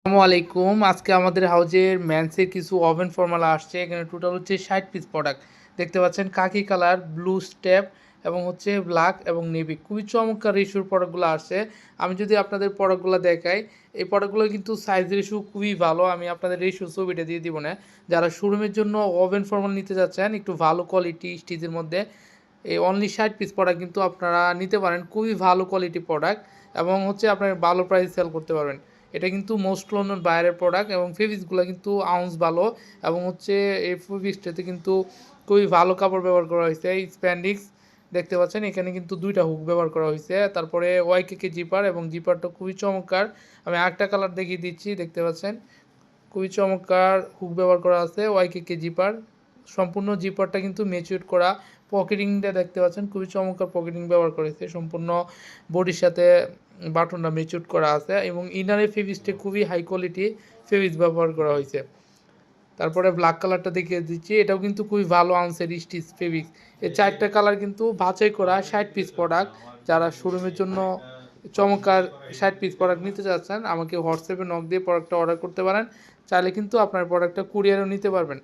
আসসালামু আলাইকুম। আজকে আমাদের হাউজের মেন্সের কিছু ওভেন ফর্মালা আসছে। এখানে টোটাল হচ্ছে ৬০ পিস প্রোডাক্ট। দেখতে পাচ্ছেন কাকি কালার, ব্লু স্টেপ এবং হচ্ছে ব্ল্যাক এবং নেভি। খুবই চমৎকার রেশিওর প্রোডাক্টগুলো আসছে। আমি যদি আপনাদের প্রোডাক্টগুলো দেখাই, এই প্রোডাক্টগুলো কিন্তু সাইজ রেশিও খুবই ভালো। আমি আপনাদের রেশিও ছবিটা দিয়ে দিব না। যারা শোরুমের জন্য ওভেন ফর্মাল নিতে যাচ্ছেন, একটু ভালো কোয়ালিটি স্টিচের মধ্যে এই অনলি ৬০ পিস প্রোডাক্ট কিন্তু আপনারা নিতে পারেন। খুবই ভালো কোয়ালিটি প্রোডাক্ট এবং হচ্ছে আপনার ভালো প্রাইসে সেল করতে পারবেন। এটা কিন্তু মোস্ট ক্লোনের বাইরের প্রোডাক্ট এবং ফেব্রিক্সগুলো কিন্তু আউন্স ভালো এবং হচ্ছে এই ফেব্রিক্সটাতে কিন্তু খুবই ভালো কাপড় ব্যবহার করা হয়েছে। এই স্প্যান্ডিক্স দেখতে পাচ্ছেন এখানে কিন্তু দুইটা হুক ব্যবহার করা হয়েছে। তারপরে ওয়াইকেকে জিপার এবং জিপারটা খুবই চমৎকার। আমি আরেকটা কালার দেখিয়ে দিচ্ছি, দেখতে পাচ্ছেন খুবই চমৎকার হুক ব্যবহার করা আছে ওয়াইকেকে জিপার। সম্পূর্ণ জিপারটা কিন্তু ম্যাচিউর করা। পকেটিংটা দেখতে পাচ্ছেন খুবই চমৎকার পকেটিং ব্যবহার করেছে। সম্পূর্ণ বডির সাথে বাটনটা ম্যাচিউর করা আছে এবং ইনারের ফেব্রিক্সটা খুবই হাই কোয়ালিটি ফেব্রিক্স ব্যবহার করা হয়েছে। তারপরে ব্ল্যাক কালারটা দেখিয়ে দিচ্ছি, এটাও কিন্তু খুবই ভালো আনসার স্টিচ ফেব্রিক্স। এই চারটা কালার কিন্তু বাছাই করা ৬০ পিস প্রোডাক্ট। যারা শোরুমের জন্য চমৎকার ৬০ পিস প্রোডাক্ট নিতে চাচ্ছেন আমাকে হোয়াটসঅ্যাপে নক দিয়ে প্রোডাক্টটা অর্ডার করতে পারেন। চাইলে কিন্তু আপনার প্রোডাক্টটা কুরিয়ারও নিতে পারবেন।